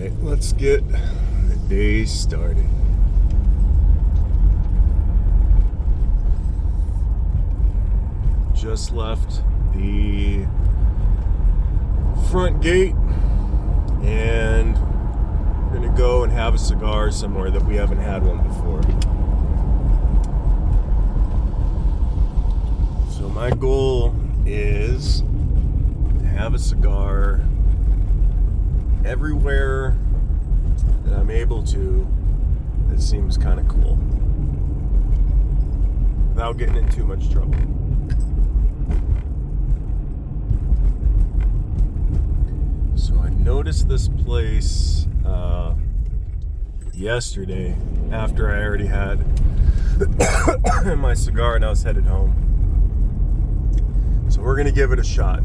Alright, let's get the day started. Just left the front gate and we're gonna go and have a cigar somewhere that we haven't had one before. So my goal is to have a cigar everywhere that I'm able to that seems kind of cool without getting in too much trouble. So I noticed this place yesterday after I already had my cigar and I was headed home. So we're gonna give it a shot.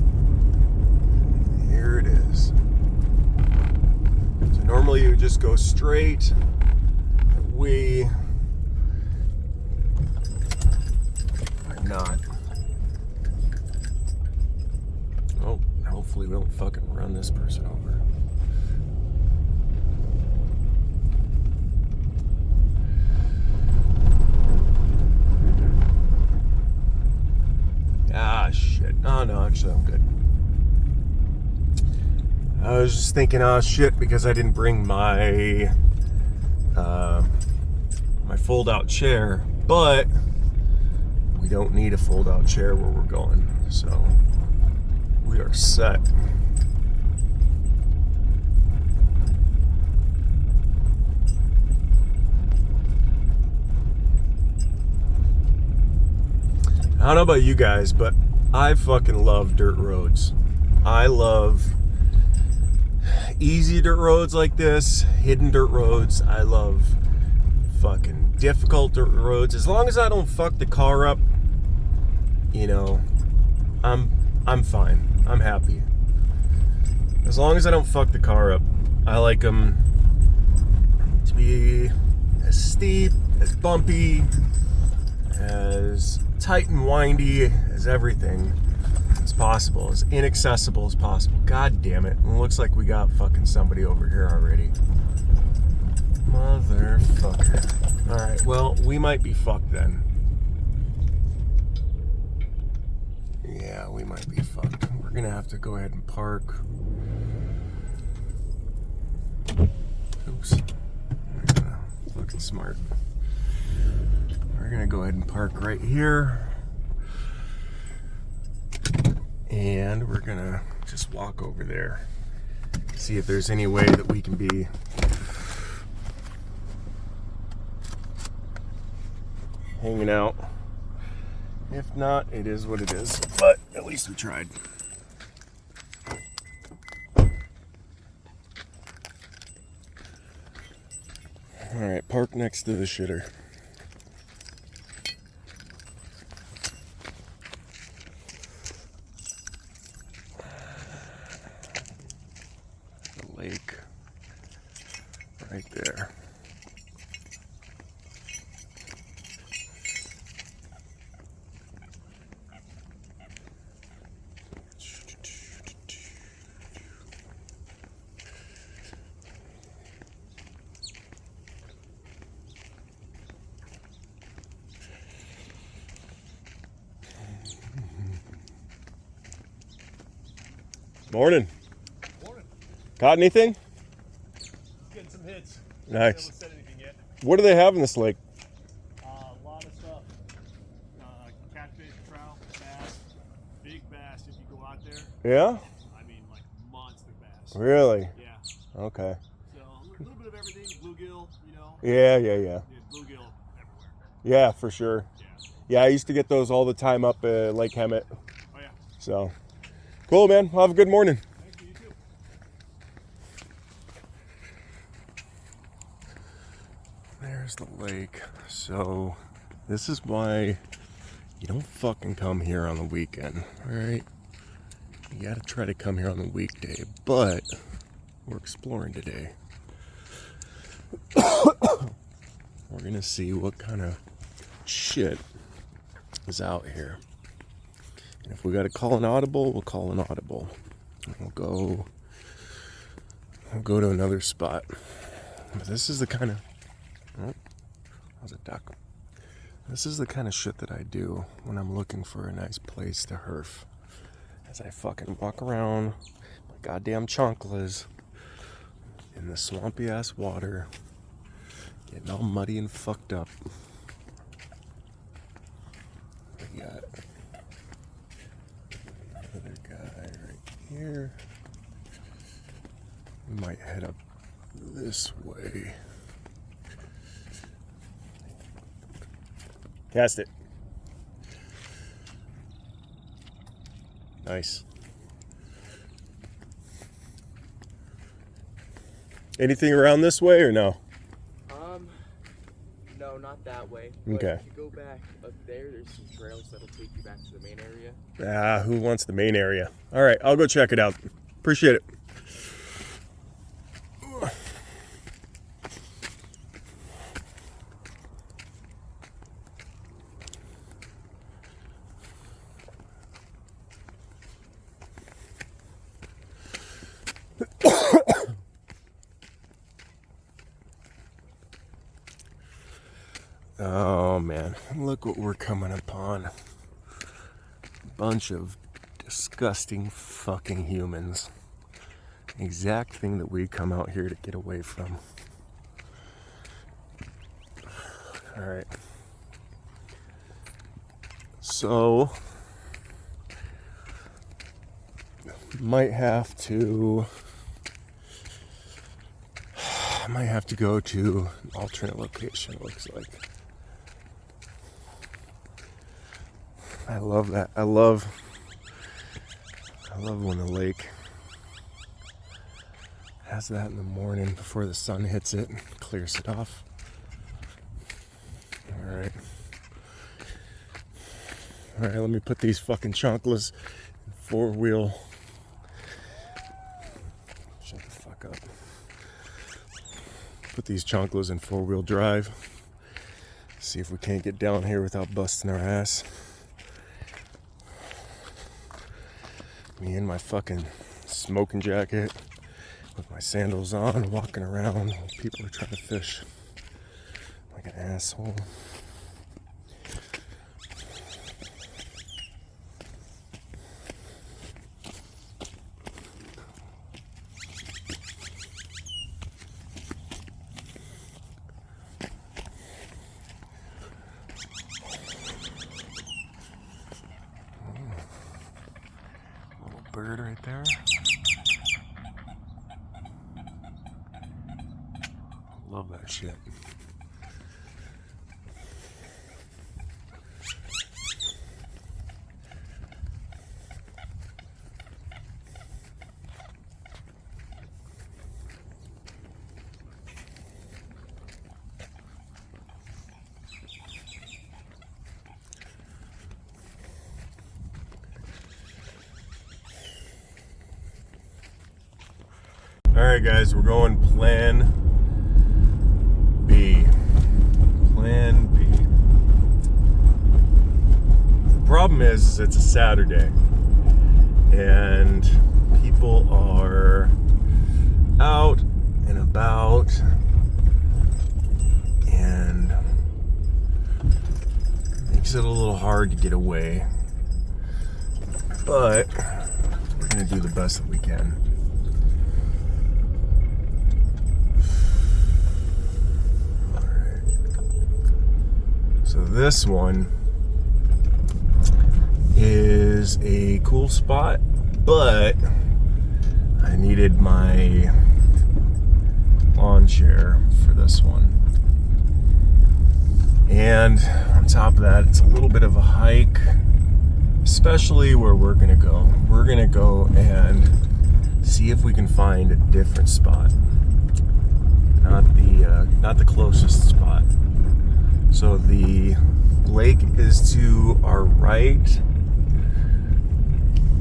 Here it is. So normally you would just go straight. We are not. Oh, hopefully we don't fucking run this person over. Ah, shit. Oh, no, actually, I'm good. I was just thinking, oh, shit, because I didn't bring my my fold-out chair, but we don't need a fold-out chair where we're going, so we are set. I don't know about you guys, but I fucking love dirt roads. I love easy dirt roads like this, hidden dirt roads. I love fucking difficult dirt roads. As long as I don't fuck the car up, you know, I'm fine. I'm happy. As long as I don't fuck the car up, I like them to be as steep, as bumpy, as tight and windy as everything as possible, as inaccessible as possible. God damn it. It looks like we got fucking somebody over here already. Motherfucker. Alright, well, we might be fucked then. Yeah, we might be fucked. We're gonna have to go ahead and park. Oops. Looking smart. We're gonna go ahead and park right here. And we're gonna just walk over there. See if there's any way that we can be hanging out. If not, it is what it is. But at least we tried. Alright, park next to the shitter. The lake. Right there. Morning. Morning. Caught anything? Getting some hits. Nice. Haven't said anything yet. What do they have in this lake? A lot of stuff. Catfish, trout, bass, big bass if you go out there. Yeah? I mean, like monster bass. Really? Yeah. Okay. So a little bit of everything. Bluegill, you know. Yeah. Yeah, bluegill everywhere. Yeah, for sure. Yeah. Yeah, I used to get those all the time up at Lake Hemet. Oh yeah. So, cool, man. Well, have a good morning. Thank you. You too. There's the lake. So, this is why you don't fucking come here on the weekend, alright? You gotta try to come here on the weekday, but we're exploring today. We're gonna see what kind of shit is out here. And if we gotta call an audible, we'll call an audible. And we'll go we'll go to another spot. But this is the kind of... Oh, that was a duck. This is the kind of shit that I do when I'm looking for a nice place to herf. As I fucking walk around my goddamn chanclas in the swampy ass water, getting all muddy and fucked up. We got another guy right here. We might head up this way. Cast it. Nice. Anything around this way or no? No, not that way. But Okay. if you go back up there, there's some trails that'll take you back to the main area. Who wants the main area? All right, I'll go check it out. Appreciate it. Oh man, look what we're coming upon. A bunch of disgusting fucking humans. Exact thing that we come out here to get away from. Alright. So, might have to go to an alternate location, it looks like. I love that. I love when the lake has that in the morning before the sun hits it and clears it off. Alright, let me put these fucking chanclas in four-wheel. Shut the fuck up. Put these chanclas in four-wheel drive. See if we can't get down here without busting our ass. Me in my fucking smoking jacket with my sandals on, walking around while people are trying to fish like an asshole. Bird right there. Love that shit. Alright guys, we're going plan B. Plan B. The problem is it's a Saturday and people are out and about and it makes it a little hard to get away. But we're gonna do the best that we can. So this one is a cool spot, but I needed my lawn chair for this one. And on top of that, it's a little bit of a hike, especially where we're gonna go. We're gonna go and see if we can find a different spot, not the closest spot. So the lake is to our right.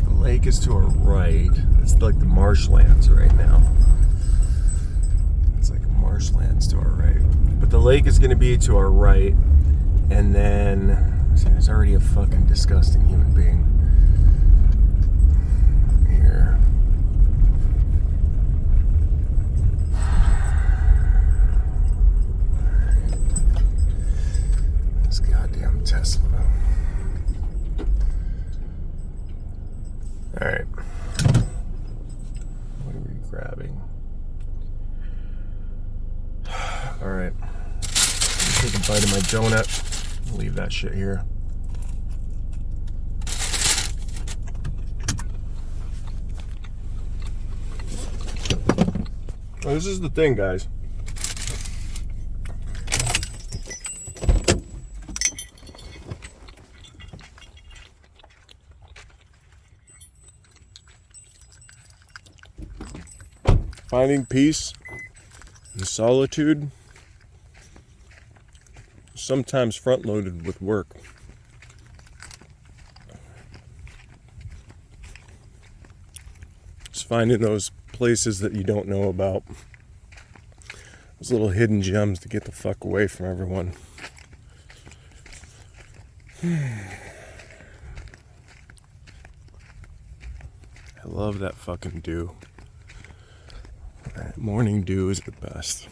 The lake is to our right. It's like the marshlands right now. It's like marshlands to our right. But the lake is going to be to our right. And then, see, there's already a fucking disgusting human being here. grabbing. Alright. Take a bite of my donut. I'll leave that shit here. Well, this is the thing, guys. Finding peace and solitude, sometimes front-loaded with work. It's finding those places that you don't know about. Those little hidden gems to get the fuck away from everyone. I love that fucking dew. That morning dew is the best.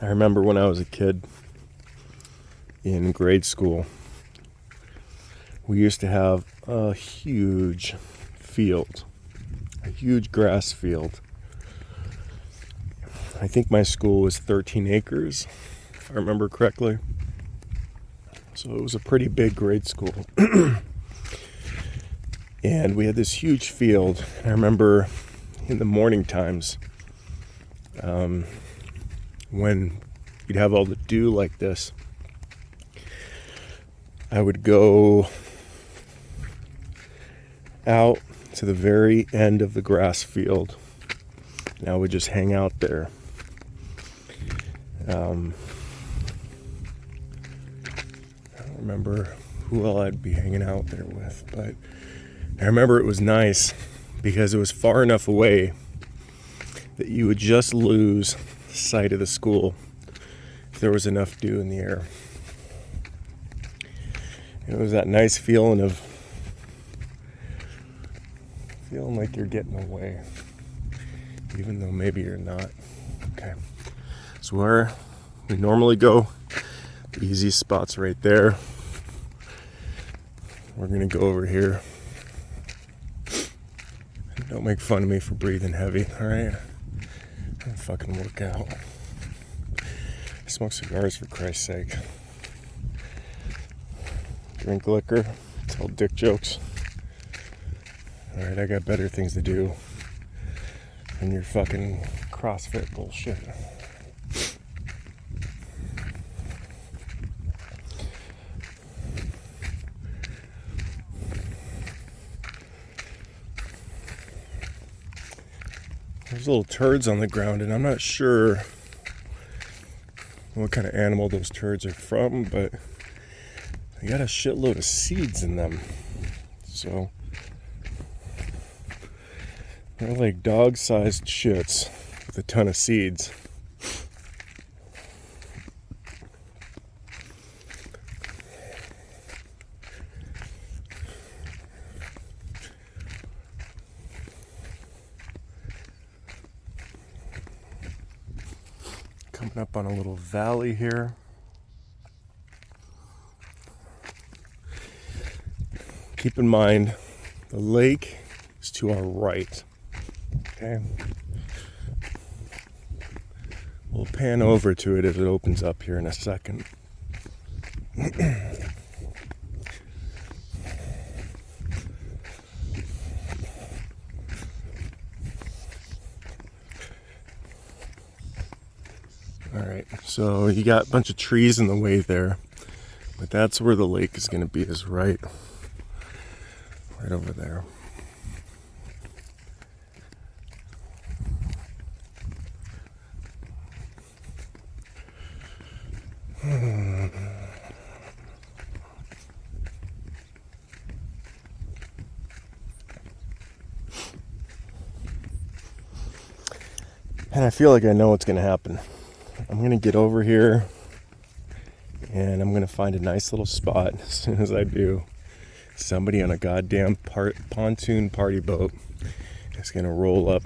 I remember when I was a kid in grade school, we used to have a huge field, a huge grass field. I think my school was 13 acres, if I remember correctly. So it was a pretty big grade school. And we had this huge field. I remember in the morning times, when you'd have all the dew like this, I would go out to the very end of the grass field, and I would just hang out there. I don't remember who all I'd be hanging out there with, but I remember it was nice because it was far enough away that you would just lose sight of the school if there was enough dew in the air. It was that nice feeling of feeling like you're getting away, even though maybe you're not. Okay, so where we normally go, the easy spot's right there. We're gonna go over here. Don't make fun of me for breathing heavy, alright? Don't fucking work out. I smoke cigars, for Christ's sake. Drink liquor, tell dick jokes. Alright, I got better things to do than your fucking CrossFit bullshit. There's little turds on the ground, and I'm not sure what kind of animal those turds are from, but they got a shitload of seeds in them. So they're like dog-sized shits with a ton of seeds. Coming up on a little valley here. Keep in mind, the lake is to our right. Okay? We'll pan over to it as it opens up here in a second. Alright, so you got a bunch of trees in the way there, but that's where the lake is going to be, is right over there. And I feel like I know what's going to happen. I'm going to get over here and I'm going to find a nice little spot. As soon as I do, somebody on a goddamn pontoon party boat is going to roll up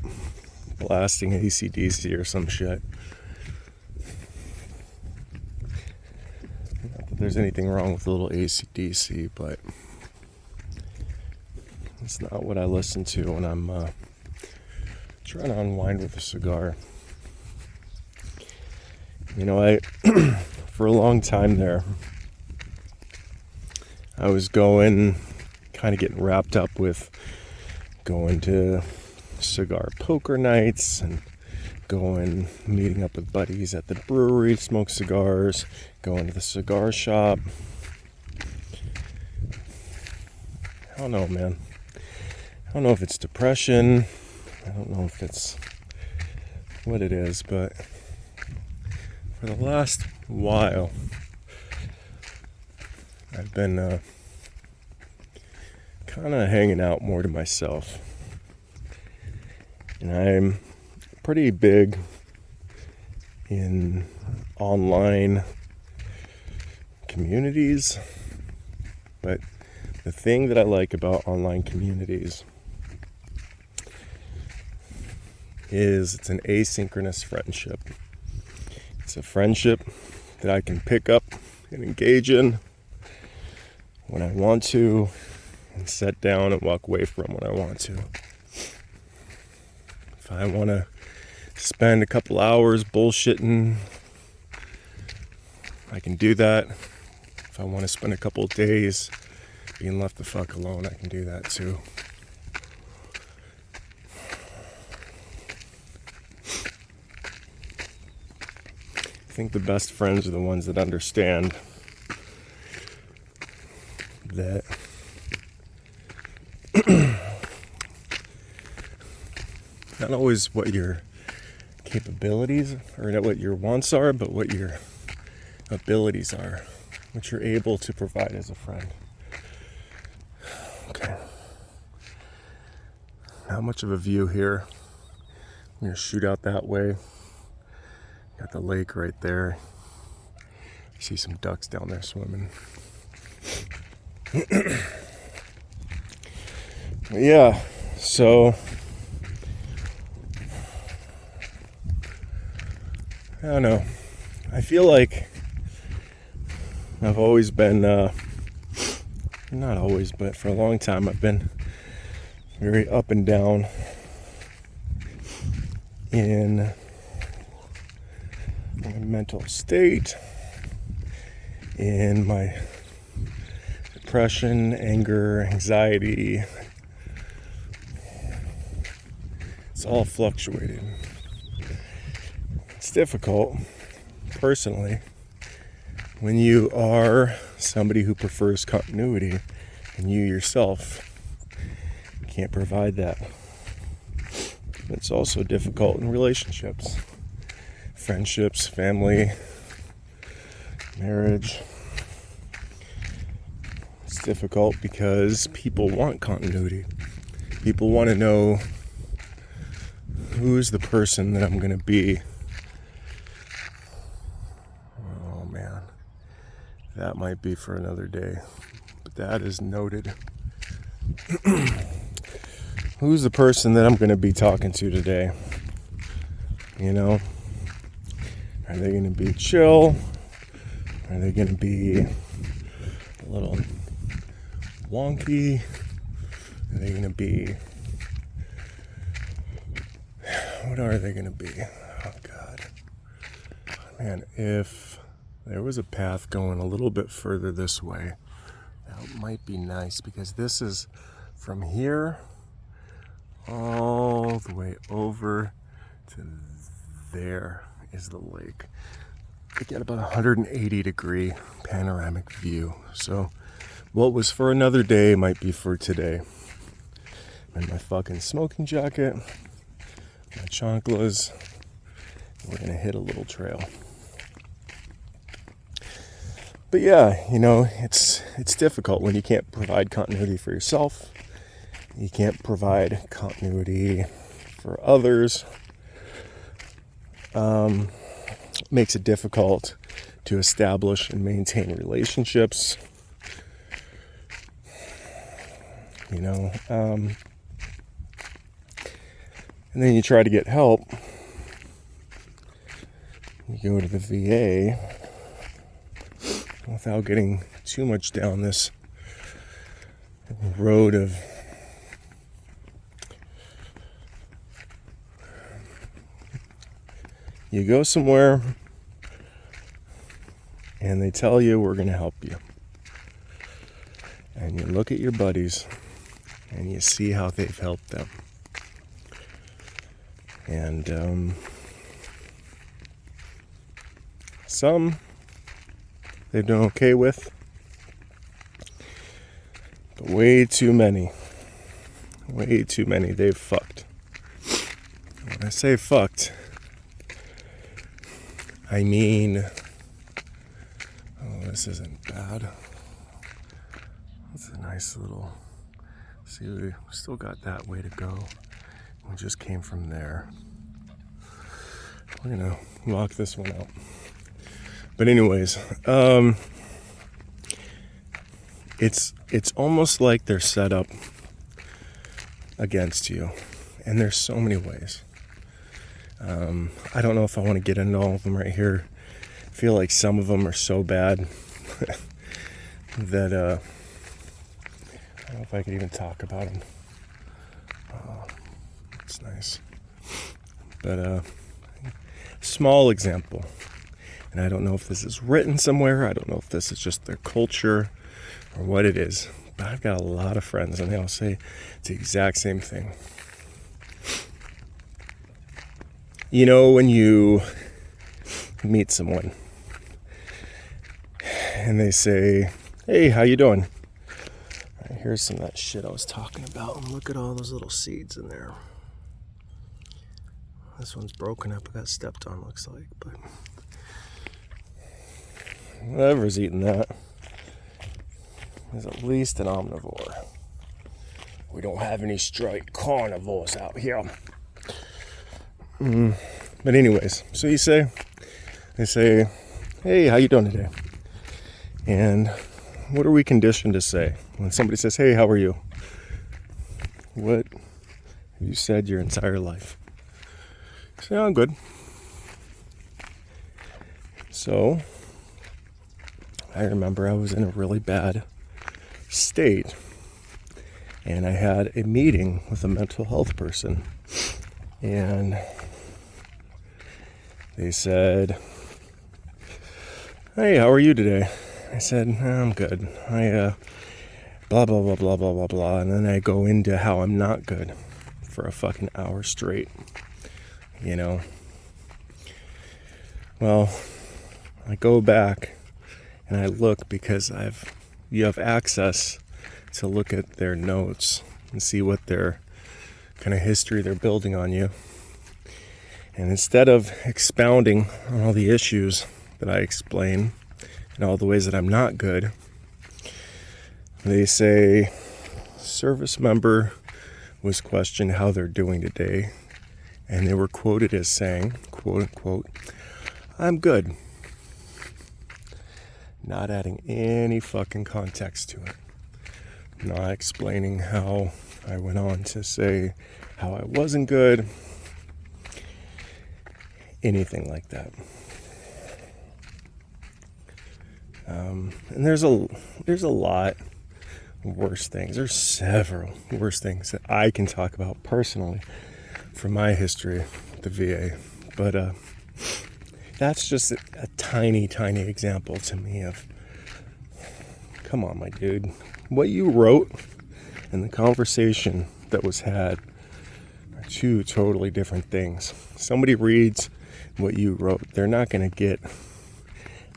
blasting AC/DC or some shit. Not that there's anything wrong with a little AC/DC, but It's not what I listen to when I'm trying to unwind with a cigar. You know, I for a long time there, I was kind of getting wrapped up with going to cigar poker nights and meeting up with buddies at the brewery to smoke cigars, going to the cigar shop. I don't know, man. I don't know if it's depression. I don't know if it's what it is, but for the last while, I've been kind of hanging out more to myself. And I'm pretty big in online communities, but the thing that I like about online communities is it's an asynchronous friendship. It's a friendship that I can pick up and engage in when I want to and set down and walk away from when I want to. If I want to spend a couple hours bullshitting, I can do that. If I want to spend a couple days being left the fuck alone, I can do that too. I think the best friends are the ones that understand that not always what your capabilities or not what your wants are, but what your abilities are, what you're able to provide as a friend. Okay. Not much of a view here. I'm gonna shoot out that way. Got the lake right there. I see some ducks down there swimming. Yeah, so I don't know. I feel like I've always been, not always, but for a long time, I've been very up and down in my mental state, in my depression, anger, anxiety. It's all fluctuated. It's difficult, personally, when you are somebody who prefers continuity and you yourself can't provide that. It's also difficult in relationships, friendships, family, marriage. It's difficult because people want continuity. People want to know who's the person that I'm going to be. Oh man, that might be for another day, but that is noted. Who's the person that I'm going to be talking to today? You know, are they going to be chill? Are they going to be a little wonky? Are they going to be... What are they going to be? Oh, God. Man, if there was a path going a little bit further this way, that might be nice, because this is from here all the way over to there is the lake. You get about 180 degree panoramic view. So what was for another day might be for today. I'm in my fucking smoking jacket, my chanclas. We're gonna hit a little trail. But yeah, you know, it's difficult when you can't provide continuity for yourself. You can't provide continuity for others. Makes it difficult to establish and maintain relationships. You know, and then you try to get help. You go to the VA without getting too much down this road of You go somewhere and they tell you we're going to help you. And you look at your buddies and you see how they've helped them. And some they've done okay with, but way too many they've fucked. When I say fucked, I mean, oh, this isn't bad. It's a nice little, see, we still got that way to go. We just came from there. We're gonna lock this one out. But anyways, it's almost like they're set up against you, and there's so many ways. I don't know if I want to get into all of them right here. I feel like some of them are so bad that I don't know if I could even talk about them. It's nice, but small example. And I don't know if this is written somewhere. I don't know if this is just their culture or what it is. But I've got a lot of friends and they all say it's the exact same thing. You know, when you meet someone and they say, hey, how you doing? All right, here's some of that shit I was talking about. And look at all those little seeds in there. This one's broken up. I got stepped on, looks like. But whoever's eating that is at least an omnivore. We don't have any straight carnivores out here. But anyways, so they say, hey, how you doing today? And what are we conditioned to say when somebody says, hey, how are you? What have you said your entire life? Say, oh, I'm good. So I remember I was in a really bad state and I had a meeting with a mental health person, and they said, hey, how are you today? I said, I'm good. I blah blah blah blah blah blah blah, and then I go into how I'm not good for a fucking hour straight, you know. Well, I go back and I look because you have access to look at their notes and see what their kind of history they're building on you. And instead of expounding on all the issues that I explain and all the ways that I'm not good, they say, service member was questioned how they're doing today, and they were quoted as saying, quote unquote, I'm good. Not adding any fucking context to it. Not explaining how I went on to say how I wasn't good. Anything like that. And there's a lot worse things. There's several worse things that I can talk about personally from my history with the VA. But that's just a tiny example to me of, come on, my dude. What you wrote and the conversation that was had are two totally different things. Somebody reads what you wrote, they're not going to get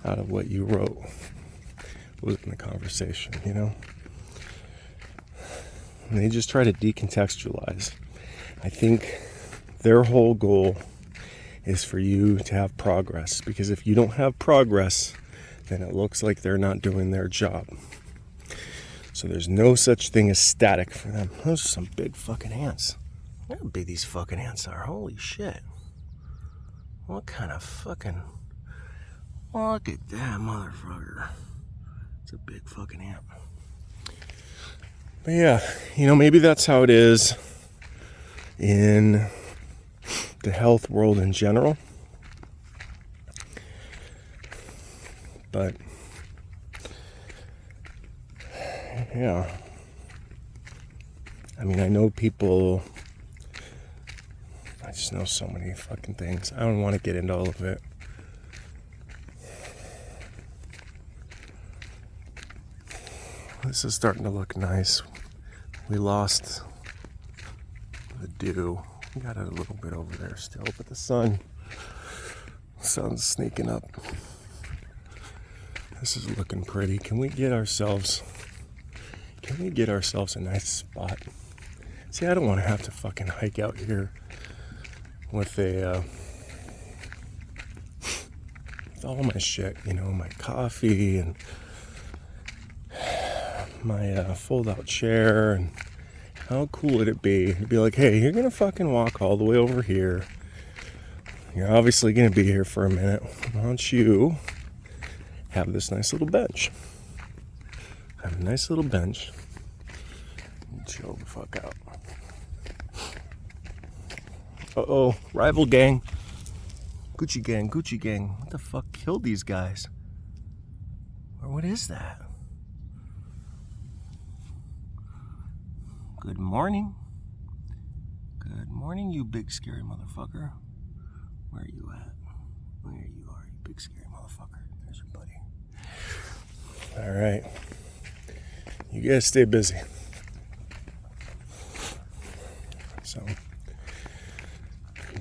out of what you wrote was in the conversation, you know? And they just try to decontextualize. I think their whole goal is for you to have progress, because if you don't have progress, then it looks like they're not doing their job. So there's no such thing as static for them. Those are some big fucking ants. Look how big these fucking ants are. Holy shit. What kind of fucking... Look at that motherfucker. It's a big fucking ant. But yeah, you know, maybe that's how it is in the health world in general. But yeah, I mean, I know people, I just know so many fucking things. I don't want to get into all of it. This is starting to look nice. We lost the dew. We got it a little bit over there still, but the sun's sneaking up. This is looking pretty. Can we get ourselves a nice spot? See, I don't want to have to fucking hike out here with all my shit, you know, my coffee and my fold-out chair. And how cool would it be to be like, hey, you're gonna fucking walk all the way over here. You're obviously gonna be here for a minute. Why don't you have this nice little bench? Have a nice little bench. Chill the fuck out. Uh-oh, rival gang. Gucci gang, Gucci gang. What the fuck killed these guys? Or what is that? Good morning. Good morning, you big scary motherfucker. Where are you at? There you are, you big scary motherfucker. There's your buddy. Alright. You guys stay busy. So,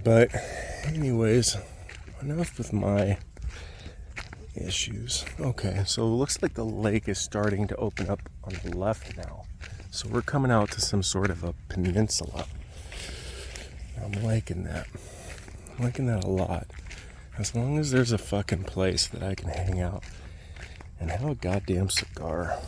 but anyways, enough with my issues. Okay, so it looks like the lake is starting to open up on the left now. So we're coming out to some sort of a peninsula. I'm liking that. I'm liking that a lot. As long as there's a fucking place that I can hang out and have a goddamn cigar.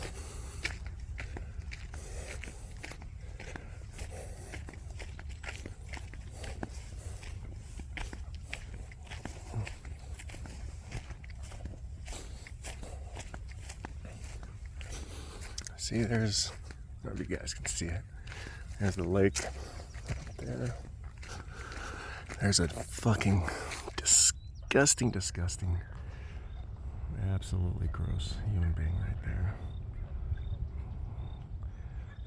See, there's, I don't know if you guys can see it. There's the lake up there. There's a fucking disgusting, absolutely gross human being right there.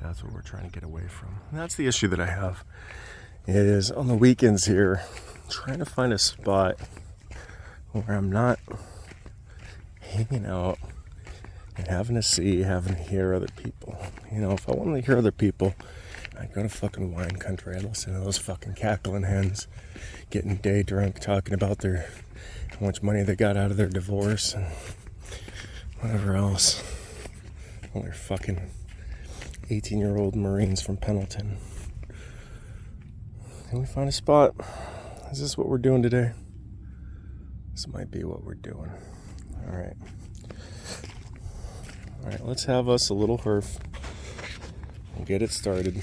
That's what we're trying to get away from. And that's the issue that I have. It is on the weekends here, trying to find a spot where I'm not hanging out and having to hear other people. You know, if I wanted to hear other people, I'd go to fucking wine country. I'd listen to those fucking cackling hens getting day drunk, talking about how much money they got out of their divorce and whatever else. All their fucking 18-year-old Marines from Pendleton. Can we find a spot? Is this what we're doing today? This might be what we're doing. Alright. Alright, let's have us a little herf. We'll get it started.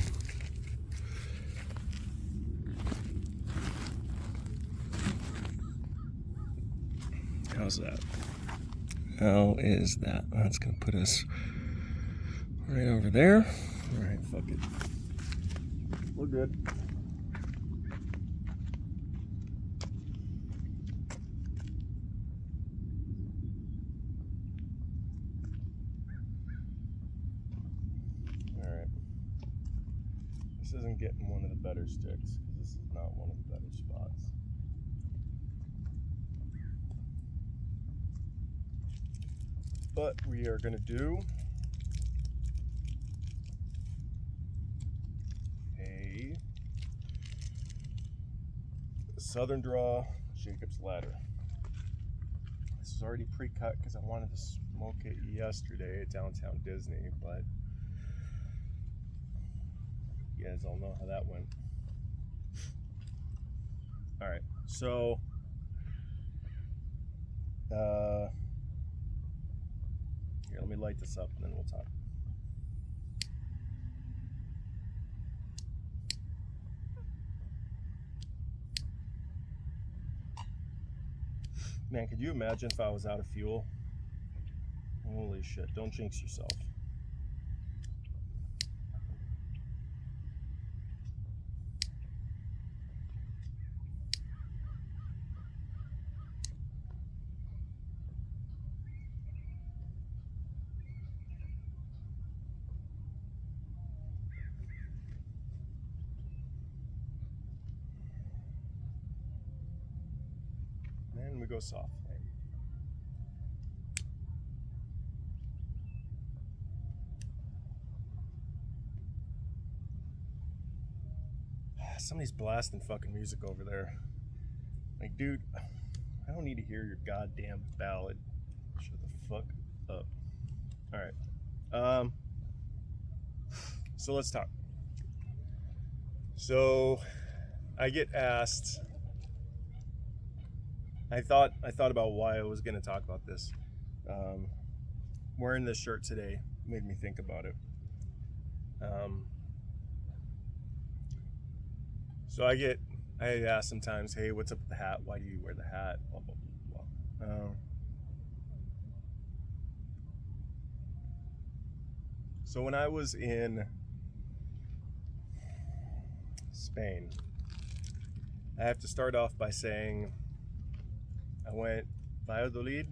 How's that? How is that? That's gonna put us right over there. Alright, fuck it. We're good. This isn't getting one of the better sticks, because this is not one of the better spots. But we are going to do a Southern Draw Jacob's Ladder. This is already pre-cut because I wanted to smoke it yesterday at Downtown Disney, but you guys all know how that went. Alright, so here, let me light this up and then we'll talk. Man, could you imagine if I was out of fuel? Holy shit, don't jinx yourself. go soft. Somebody's blasting fucking music over there. Like, dude, I don't need to hear your goddamn ballad. Shut the fuck up. All right. So let's talk. So I get asked. I thought about why I was going to talk about this. Wearing this shirt today made me think about it. So I ask sometimes, hey, what's up with the hat? Why do you wear the hat? Blah, blah, blah, blah. So when I was in Spain, I have to start off by saying I went Valladolid,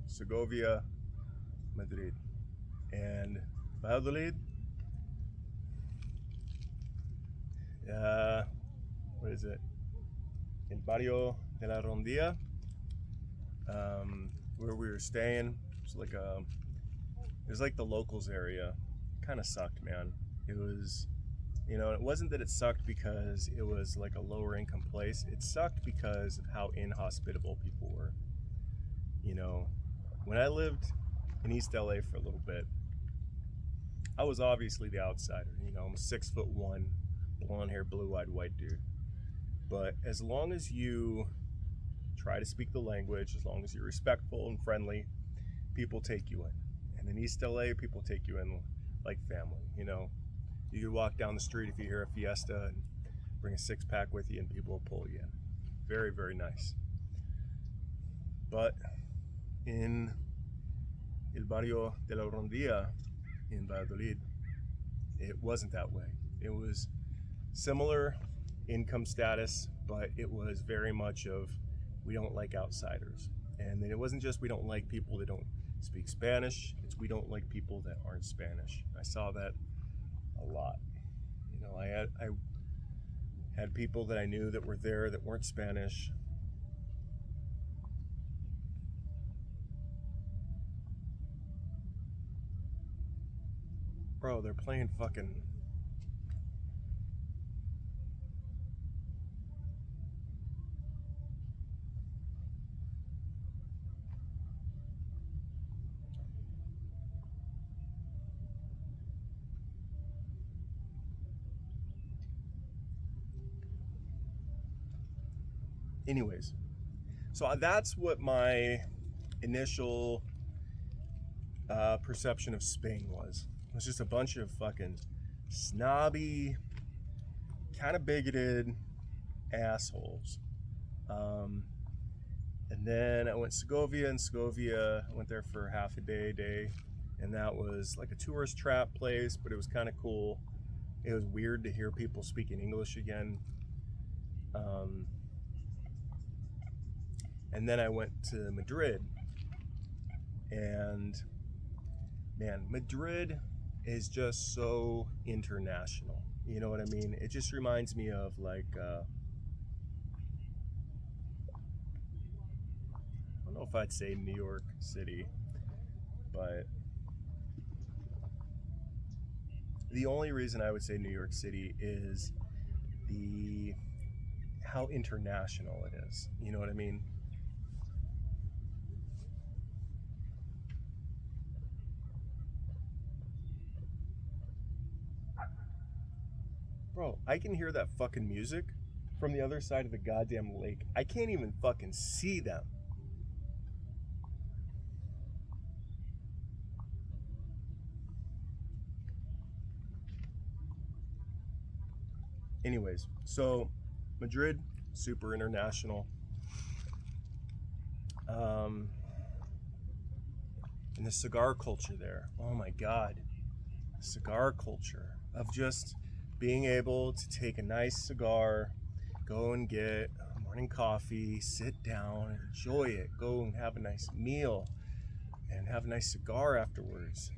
Segovia, Madrid. And Valladolid, what is it? El Barrio de la Rondilla, where we were staying. It was like the locals area. Kind of sucked, man. It was, it wasn't that it sucked because it was like a lower income place. It sucked because of how inhospitable people were. When I lived in East LA for a little bit, I was obviously the outsider. I'm a 6'1", blonde hair, blue-eyed white dude. But as long as you try to speak the language, as long as you're respectful and friendly, people take you in. And in East LA, people take you in like family. You could walk down the street if you hear a fiesta and bring a six-pack with you and people will pull you in. Very, very nice. But in El Barrio de la Rondilla in Valladolid, it wasn't that way. It was similar income status, but it was very much of, we don't like outsiders. And then it wasn't just we don't like people that don't speak Spanish, it's we don't like people that aren't Spanish. I saw that a lot. I had people that I knew that were there that weren't Spanish. Bro, they're playing fucking... Anyways, so that's what my initial perception of Spain was. It was just a bunch of fucking snobby, kind of bigoted assholes. And then I went to Segovia. I went there for half a day, and that was like a tourist trap place, but it was kind of cool. It was weird to hear people speaking English again. And then I went to Madrid, and man, Madrid is just so international. You know what I mean? It just reminds me of like, I don't know if I'd say New York City, but the only reason I would say New York City is how international it is. You know what I mean? Bro, I can hear that fucking music from the other side of the goddamn lake. I can't even fucking see them. Anyways, so Madrid, super international. And the cigar culture there, oh my god. The cigar culture of just being able to take a nice cigar, go and get a morning coffee, sit down, enjoy it, go and have a nice meal, and have a nice cigar afterwards.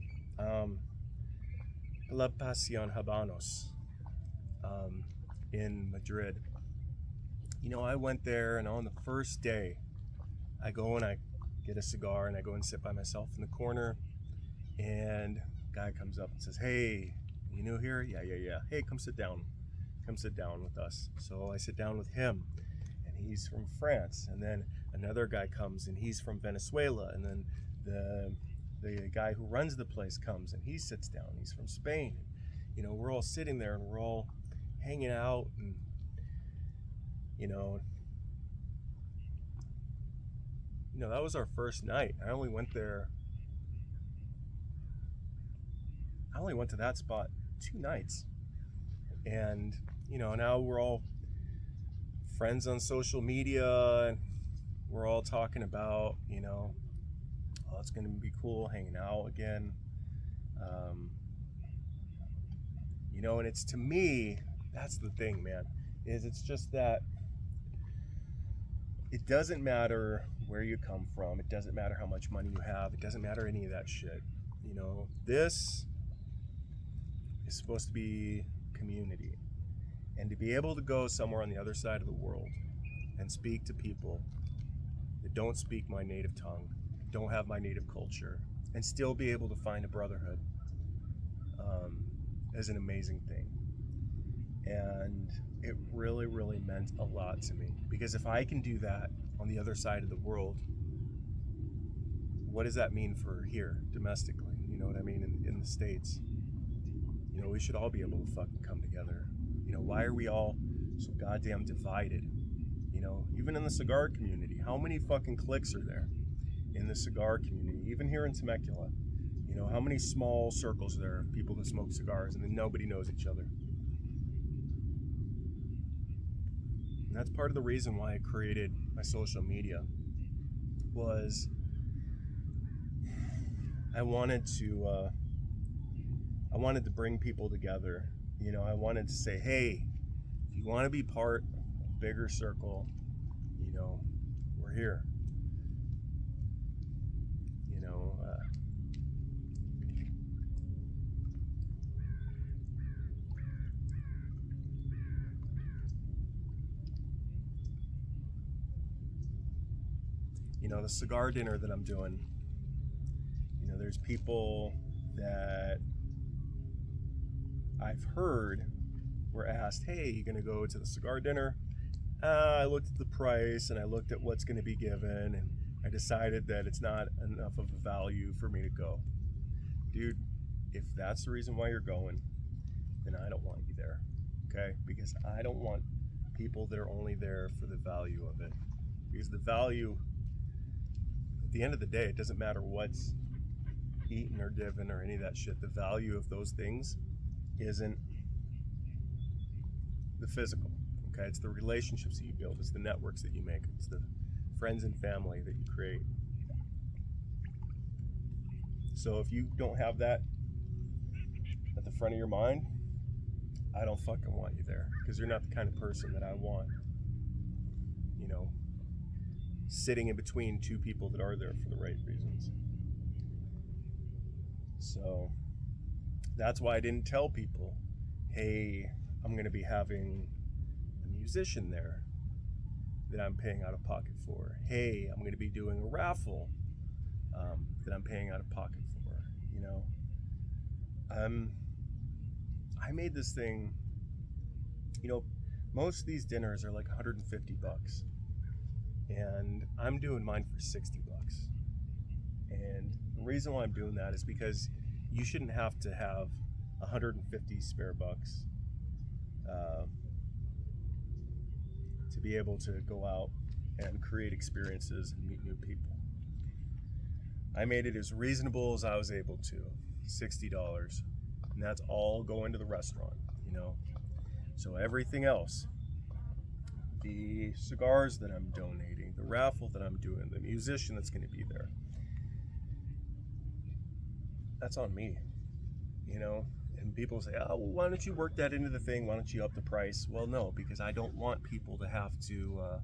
La Pasión Habanos in Madrid. I went there, and on the first day, I go and I get a cigar and I go and sit by myself in the corner, and guy comes up and says, "Hey, you new here?" Yeah. Hey, come sit down with us. So I sit down with him, and he's from France. And then another guy comes, and he's from Venezuela. And then the guy who runs the place comes, and he sits down. He's from Spain. You know, we're all sitting there, and we're all hanging out, and you know, that was our first night. I only went to that spot 2 nights. And, now we're all friends on social media, and we're all talking about, oh, it's going to be cool hanging out again. And it's, to me, that's the thing, man, is it's just that it doesn't matter where you come from. It doesn't matter how much money you have. It doesn't matter any of that shit. This is supposed to be community. And to be able to go somewhere on the other side of the world and speak to people that don't speak my native tongue, don't have my native culture, and still be able to find a brotherhood is an amazing thing. And it really, really meant a lot to me. Because if I can do that on the other side of the world, what does that mean for here, domestically? You know what I mean? In the States. We should all be able to fucking come together. Why are we all so goddamn divided? Even in the cigar community, how many fucking cliques are there in the cigar community? Even here in Temecula, how many small circles are there of people that smoke cigars, and then nobody knows each other? And that's part of the reason why I created my social media, was I wanted to bring people together. I wanted to say, hey, if you want to be part of a bigger circle, we're here. The cigar dinner that I'm doing, there's people that I've heard were asked, hey, you gonna go to the cigar dinner? I looked at the price and I looked at what's gonna be given, and I decided that it's not enough of a value for me to go. Dude, if that's the reason why you're going, then I don't want you there, okay? Because I don't want people that are only there for the value of it. Because the value, at the end of the day, it doesn't matter what's eaten or given or any of that shit. The value of those things isn't the physical, okay? It's the relationships that you build. It's the networks that you make. It's the friends and family that you create. So if you don't have that at the front of your mind, I don't fucking want you there, because you're not the kind of person that I want, sitting in between two people that are there for the right reasons. So that's why I didn't tell people, hey, I'm going to be having a musician there that I'm paying out of pocket for. Hey, I'm going to be doing a raffle that I'm paying out of pocket for. I made this thing, most of these dinners are like $150, and I'm doing mine for $60. And the reason why I'm doing that is because you shouldn't have to have 150 spare bucks to be able to go out and create experiences and meet new people. I made it as reasonable as I was able to, $60, and that's all going to the restaurant, So everything else, the cigars that I'm donating, the raffle that I'm doing, the musician that's going to be there, that's on me, And people say, oh, well, why don't you work that into the thing? Why don't you up the price? Well, no, because I don't want people to have to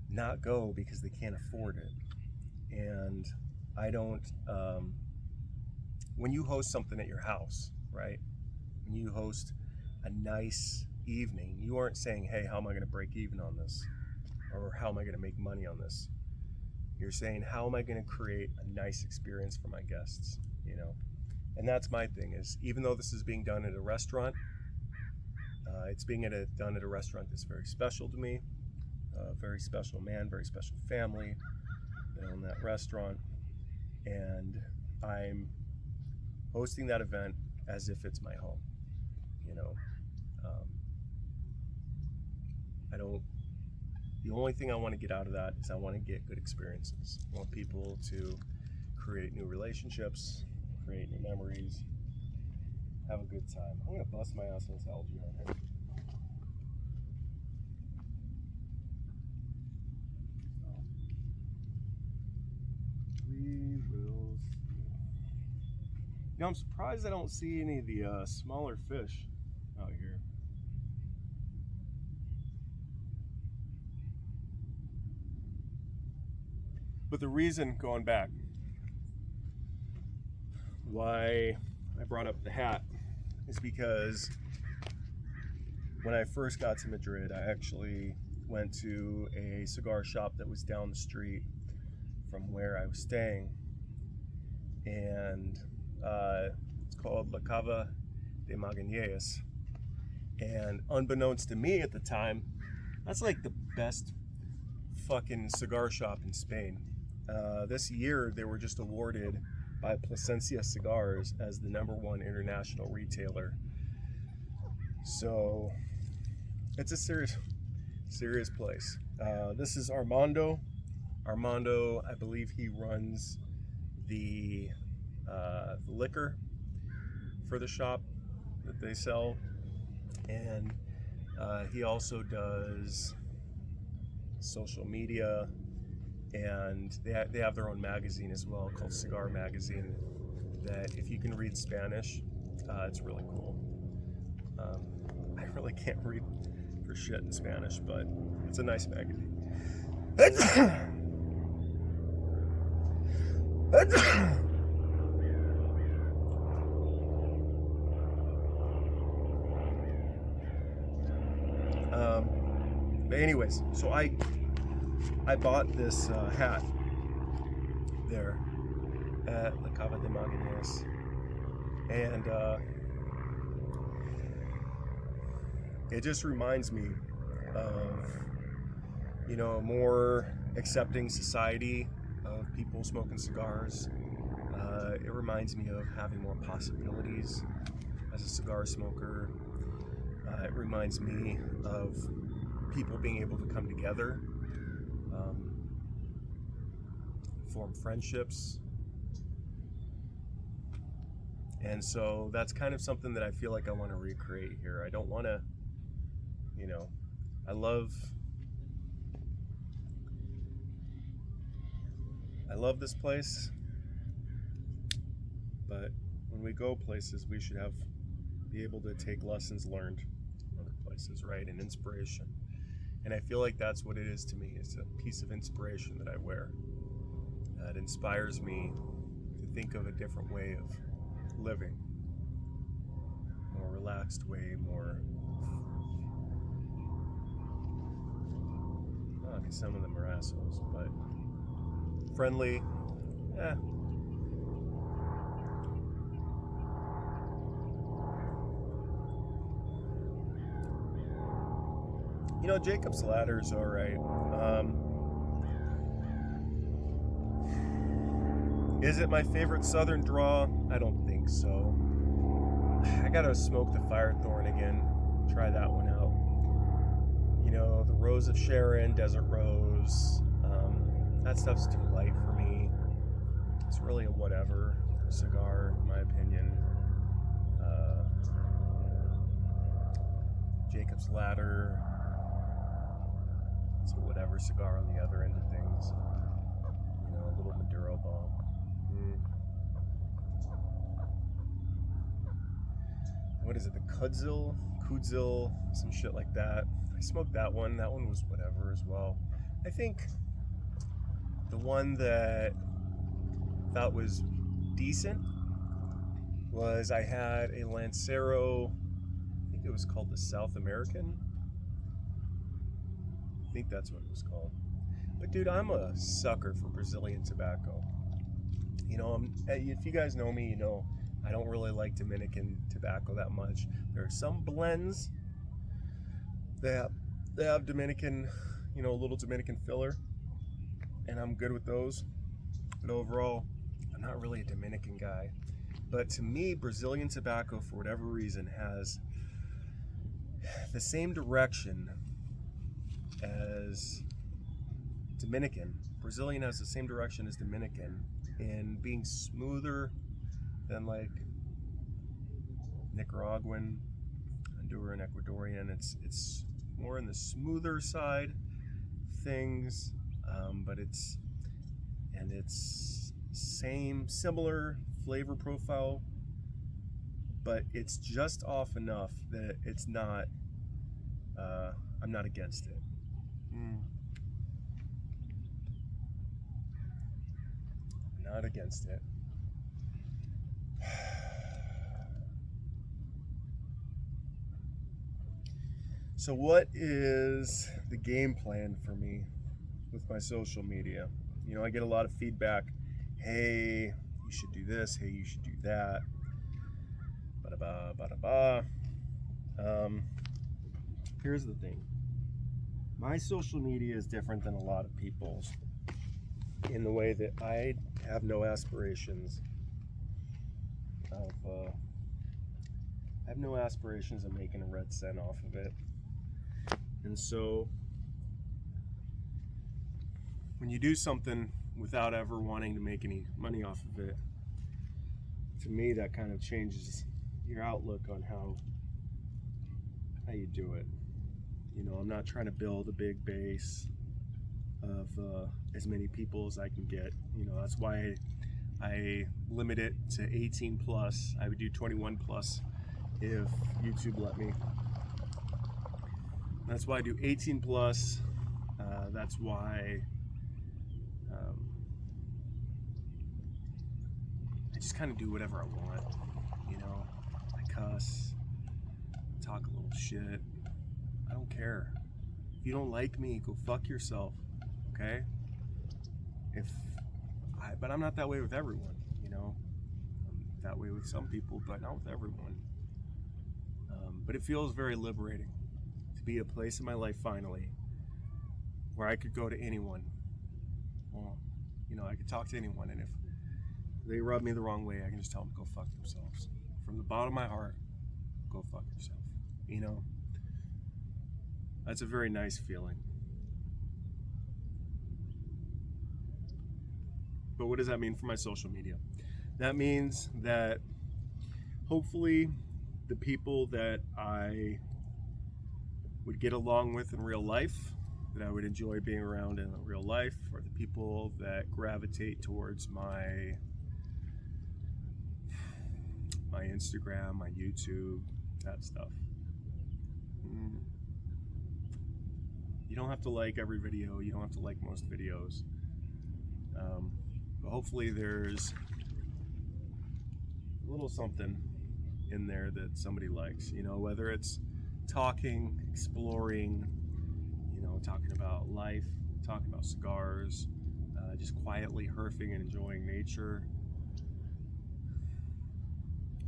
not go because they can't afford it. And I don't, when you host something at your house, right? When you host a nice evening, you aren't saying, hey, how am I going to break even on this? Or how am I going to make money on this? You're saying, how am I going to create a nice experience for my guests? You know, and that's my thing, is even though this is being done at a restaurant, it's being done at a restaurant that's very special to me. Very special man, very special family that own that restaurant. And I'm hosting that event as if it's my home. You know, the only thing I want to get out of that is I want to get good experiences. I want people to create new relationships, create new memories, have a good time. I'm going to bust my ass on this algae right here. We will see. You know, I'm surprised I don't see any of the smaller fish out here. But the reason, going back, why I brought up the hat is because when I first got to Madrid, I actually went to a cigar shop that was down the street from where I was staying, and it's called La Cava de Magallanes. And unbeknownst to me at the time, that's like the best fucking cigar shop in Spain. This year, they were just awarded by Plasencia Cigars as the #1 international retailer. So it's a serious place. This is Armando. Armando, I believe he runs the liquor for the shop that they sell, and he also does social media, and they have their own magazine as well called Cigar Magazine, that if you can read Spanish, it's really cool. I really can't read for shit in Spanish, but it's a nice magazine. But anyways, so I bought this hat there at La Cava de Magallanes, and it just reminds me of, you know, a more accepting society of people smoking cigars. It reminds me of having more possibilities as a cigar smoker. It reminds me of people being able to come together, form friendships. And so that's kind of something that I feel like I want to recreate here. I don't want to, you know, I love this place, but when we go places, we should be able to take lessons learned from other places, right? And inspiration. And I feel like that's what it is to me. It's a piece of inspiration that I wear. It inspires me to think of a different way of living, more relaxed way, more. Okay, some of them are assholes, but friendly. Yeah. You know, Jacob's Ladder's all right. Is it my favorite Southern draw? I don't think so. I gotta smoke the Firethorn again. Try that one out. You know, the Rose of Sharon, Desert Rose. That stuff's too light for me. It's really a whatever cigar, in my opinion. Jacob's Ladder. It's a whatever cigar on the other end of things. You know, a little Maduro bomb. What is it? The Kudzil, some shit like that. I smoked that one. That one was whatever as well. I think the one that I thought was decent was I had a Lancero. I think it was called the South American. I think that's what it was called. But dude, I'm a sucker for Brazilian tobacco. You know, if you guys know me, you know I don't really like Dominican tobacco that much. There are some blends that have Dominican, you know, a little Dominican filler, and I'm good with those. But overall, I'm not really a Dominican guy. But to me, Brazilian tobacco, for whatever reason, has the same direction as Dominican. Brazilian has the same direction as Dominican in being smoother than like Nicaraguan, Honduran, Ecuadorian. It's more in the smoother side of things, but it's similar flavor profile, but it's just off enough that it's not. I'm not against it. Not against it. So what is the game plan for me with my social media? You know, I get a lot of feedback. Hey, you should do this. Hey, you should do that. Ba-da-ba, ba-da-ba. Here's the thing. My social media is different than a lot of people's in the way that I have no aspirations of making a red cent off of it. And so when you do something without ever wanting to make any money off of it, to me that kind of changes your outlook on how you do it. You know, I'm not trying to build a big base of as many people as I can get. You know, that's why I limit it to 18 plus. I would do 21 plus if YouTube let me. That's why I do 18 plus. That's why I just kind of do whatever I want. You know, I cuss, talk a little shit. I don't care. If you don't like me, go fuck yourself. Okay? But I'm not that way with everyone, you know. I'm that way with some people, but not with everyone. But it feels very liberating to be at a place in my life finally where I could go to anyone. Well, you know, I could talk to anyone, and if they rub me the wrong way, I can just tell them to go fuck themselves. From the bottom of my heart, go fuck yourself. You know? That's a very nice feeling. But what does that mean for my social media? That means that hopefully the people that I would get along with in real life, that I would enjoy being around in real life, are the people that gravitate towards my Instagram, my YouTube, that stuff. You don't have to like every video. You don't have to like most videos. But hopefully there's a little something in there that somebody likes. You know, whether it's talking, exploring, you know, talking about life, talking about cigars, just quietly herfing and enjoying nature.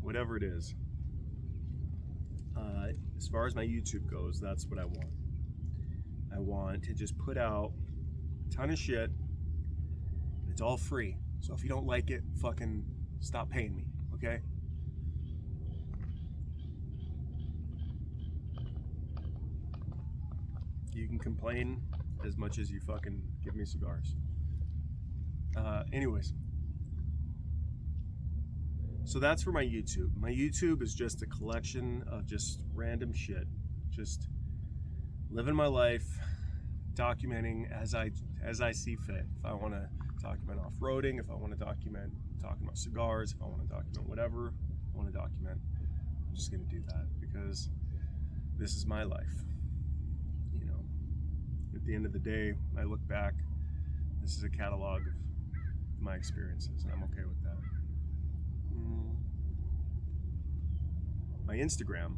Whatever it is. As far as my YouTube goes, that's what I want. I want to just put out a ton of shit. It's all free. So if you don't like it, fucking stop paying me, okay? You can complain as much as you fucking give me cigars. Anyways. So that's for my YouTube. My YouTube is just a collection of just random shit. Just living my life, documenting as I see fit. If I want to document off-roading, if I want to document talking about cigars, if I want to document whatever I want to document, I'm just going to do that because this is my life. You know, at the end of the day, when I look back, this is a catalog of my experiences, and I'm okay with that. My Instagram,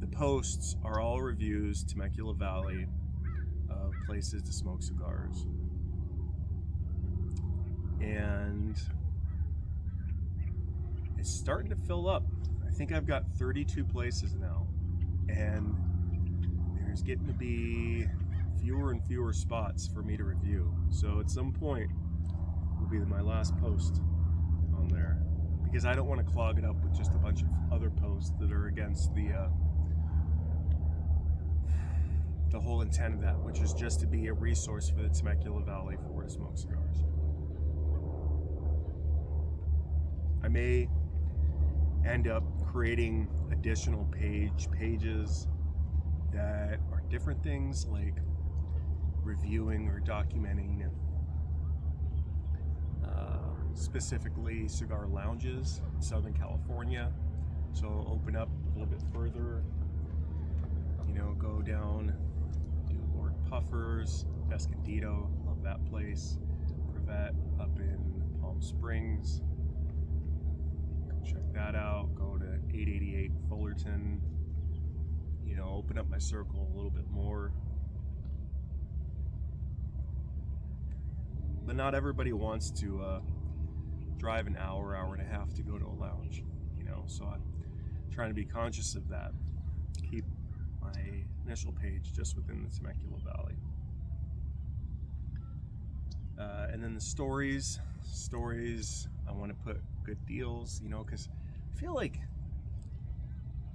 the posts are all reviews, Temecula Valley, places to smoke cigars. And it's starting to fill up. I think I've got 32 places now, and there's getting to be fewer and fewer spots for me to review. So at some point will be my last post on there, because I don't want to clog it up with just a bunch of other posts that are against the whole intent of that, which is just to be a resource for the Temecula Valley for where to smoke cigars. I may end up creating additional pages that are different things, like reviewing or documenting specifically cigar lounges in Southern California. So I'll open up a little bit further, go down, do Lord Puffer's, Escondido, love that place, Brevet up in Palm Springs, check that out, go to 888 Fullerton, open up my circle a little bit more. But not everybody wants to drive an hour and a half to go to a lounge, so I'm trying to be conscious of that. Keep my initial page just within the Temecula Valley. And then the stories, I want to put good deals, because I feel like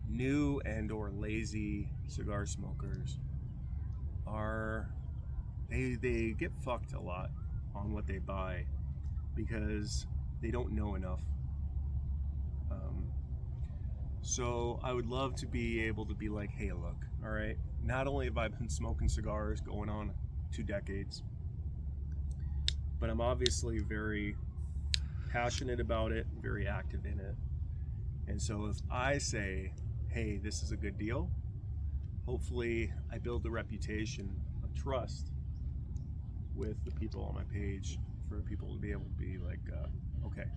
new and or lazy cigar smokers they get fucked a lot on what they buy because they don't know enough. So I would love to be able to be like, hey, look, all right, not only have I been smoking cigars going on 2 decades, but I'm obviously very passionate about it, very active in it. And so if I say, hey, this is a good deal, hopefully I build a reputation of trust with the people on my page for people to be able to be like, okay,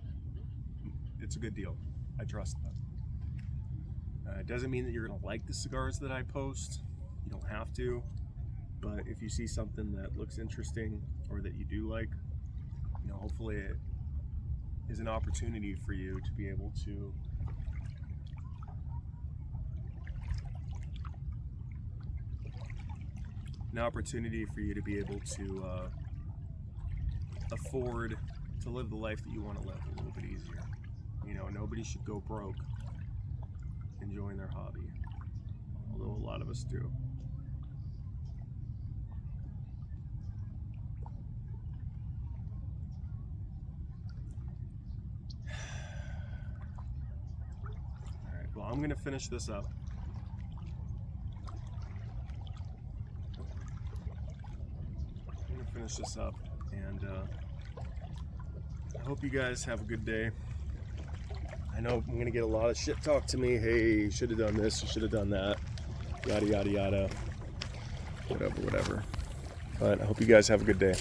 it's a good deal. I trust them. It doesn't mean that you're going to like the cigars that I post. You don't have to. But if you see something that looks interesting or that you do like, hopefully it is an opportunity for you to be able to afford to live the life that you want to live a little bit easier. Nobody should go broke enjoying their hobby, although a lot of us do. Alright, well, I'm going to finish this up. And I hope you guys have a good day. I know I'm gonna get a lot of shit talk to me. Hey, you should have done this, you should have done that, yada yada yada, whatever. But I hope you guys have a good day.